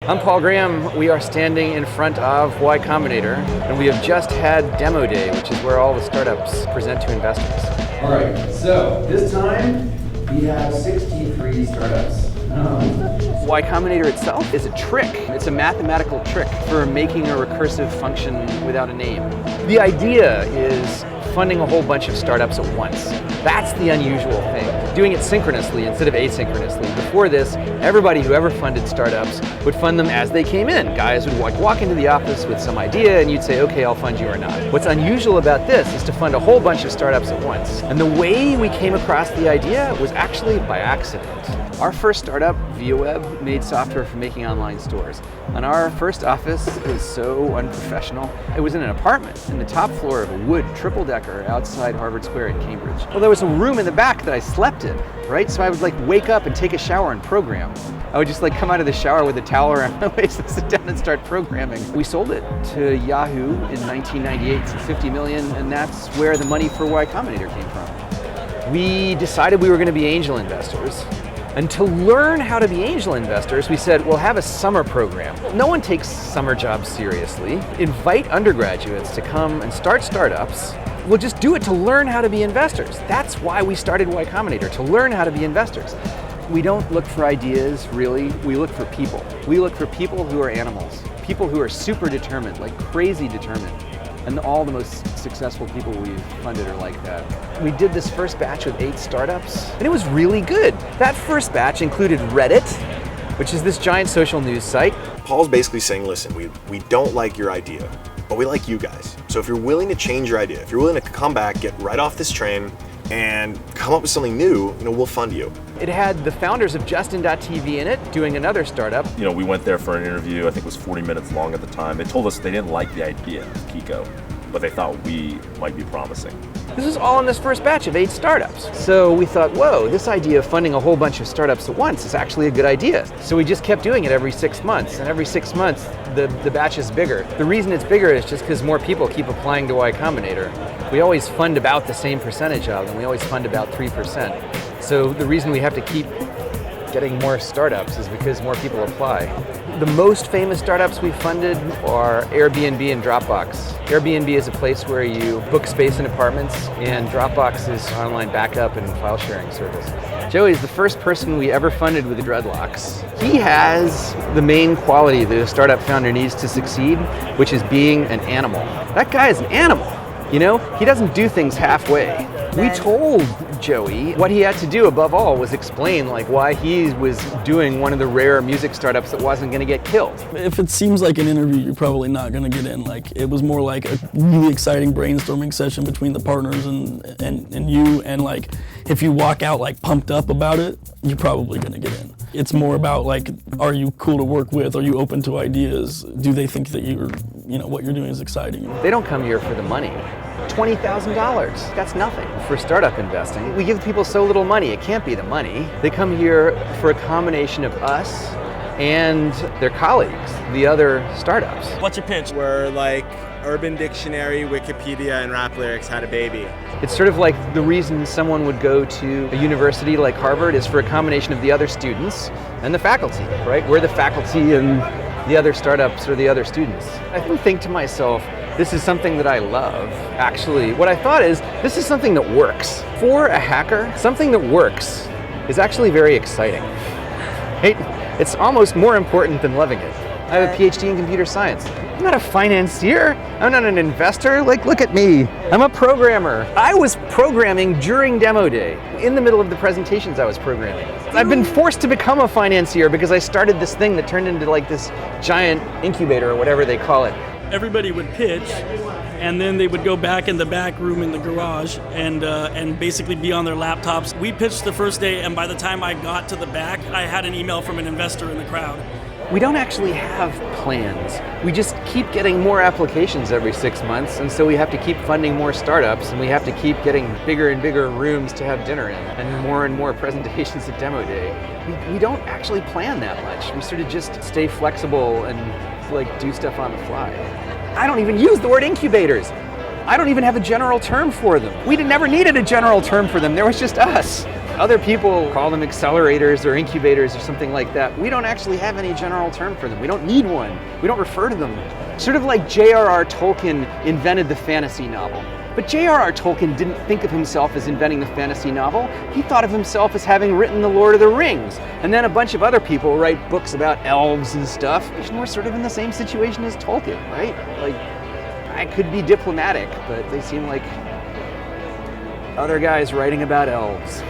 I'm Paul Graham. We are standing in front of Y Combinator, and we have just had demo day, which is where all the startups present to investors. All right, so this time we have 63 startups. Y Combinator itself is a trick. It's a mathematical trick for making a recursive function without a name. The idea is funding a whole bunch of startups at once. That's the unusual thing. Doing it synchronously instead of asynchronously. Before this, everybody who ever funded startups would fund them as they came in. Guys would walk into the office with some idea and you'd say, okay, I'll fund you or not. What's unusual about this is to fund a whole bunch of startups at once. And the way we came across the idea was actually by accident. Our first startup, ViaWeb, made software for making online stores. And our first office was so unprofessional. It was in an apartment in the top floor of a wood triple-decker outside Harvard Square in Cambridge. Well, there was a room in the back that I slept in, right? So I would wake up and take a shower and program. I would just come out of the shower with a towel around my waist and sit down and start programming. We sold it to Yahoo in 1998 for $50 million, and that's where the money for Y Combinator came from. We decided we were going to be angel investors. And to learn how to be angel investors, we said, we'll have a summer program. No one takes summer jobs seriously. Invite undergraduates to come and start startups. We'll just do it to learn how to be investors. That's why we started Y Combinator, to learn how to be investors. We don't look for ideas, really. We look for people. We look for people who are animals, people who are super determined, crazy determined. And all the most successful people we've funded are like that. We did this first batch with 8 startups, and it was really good. That first batch included Reddit, which is this giant social news site. Paul's basically saying, listen, we don't like your idea, but we like you guys. So if you're willing to change your idea, if you're willing to come back, get right off this train, and come up with something new, we'll fund you. It had the founders of Justin.tv in it, doing another startup. We went there for an interview, I think it was 40 minutes long at the time. They told us they didn't like the idea of Kiko, but they thought we might be promising. This was all in this first batch of 8 startups. So we thought, whoa, this idea of funding a whole bunch of startups at once is actually a good idea. So we just kept doing it every 6 months, and every 6 months the batch is bigger. The reason it's bigger is just because more people keep applying to Y Combinator. We always fund about the same percentage of them. We always fund about 3%. So the reason we have to keep getting more startups is because more people apply. The most famous startups we funded are Airbnb and Dropbox. Airbnb is a place where you book space in apartments, and Dropbox is an online backup and file sharing service. Joey is the first person we ever funded with the dreadlocks. He has the main quality that a startup founder needs to succeed, which is being an animal. That guy is an animal. He doesn't do things halfway. We told Joey what he had to do above all was explain why he was doing one of the rare music startups that wasn't going to get killed. If it seems like an interview, you're probably not going to get in. It was more like a really exciting brainstorming session between the partners and you, and if you walk out pumped up about it, you're probably going to get in. It's more about are you cool to work with? Are you open to ideas? Do they think that what you're doing is exciting? They don't come here for the money. $20,000, that's nothing for startup investing. We give people so little money, it can't be the money. They come here for a combination of us and their colleagues, the other startups. What's your pitch? We're Urban Dictionary, Wikipedia, and Rap Lyrics had a baby. It's sort of the reason someone would go to a university like Harvard is for a combination of the other students and the faculty, right? We're the faculty and the other startups are the other students. I think to myself, this is something that I love. Actually, what I thought is, this is something that works. For a hacker, something that works is actually very exciting. Right? It's almost more important than loving it. I have a PhD in computer science. I'm not a financier. I'm not an investor. Look at me. I'm a programmer. I was programming during demo day. In the middle of the presentations, I was programming. I've been forced to become a financier because I started this thing that turned into this giant incubator or whatever they call it. Everybody would pitch, and then they would go back in the back room in the garage and basically be on their laptops. We pitched the first day, and by the time I got to the back, I had an email from an investor in the crowd. We don't actually have plans. We just keep getting more applications every 6 months, and so we have to keep funding more startups, and we have to keep getting bigger and bigger rooms to have dinner in, and more presentations at demo day. We don't actually plan that much. We sort of just stay flexible and do stuff on the fly. I don't even use the word incubators. I don't even have a general term for them. We never needed a general term for them. There was just us. Other people call them accelerators or incubators or something like that. We don't actually have any general term for them. We don't need one. We don't refer to them. Sort of like J.R.R. Tolkien invented the fantasy novel. But J.R.R. Tolkien didn't think of himself as inventing the fantasy novel. He thought of himself as having written The Lord of the Rings. And then a bunch of other people write books about elves and stuff. And we're sort of in the same situation as Tolkien, right? Like, I could be diplomatic, but they seem like other guys writing about elves.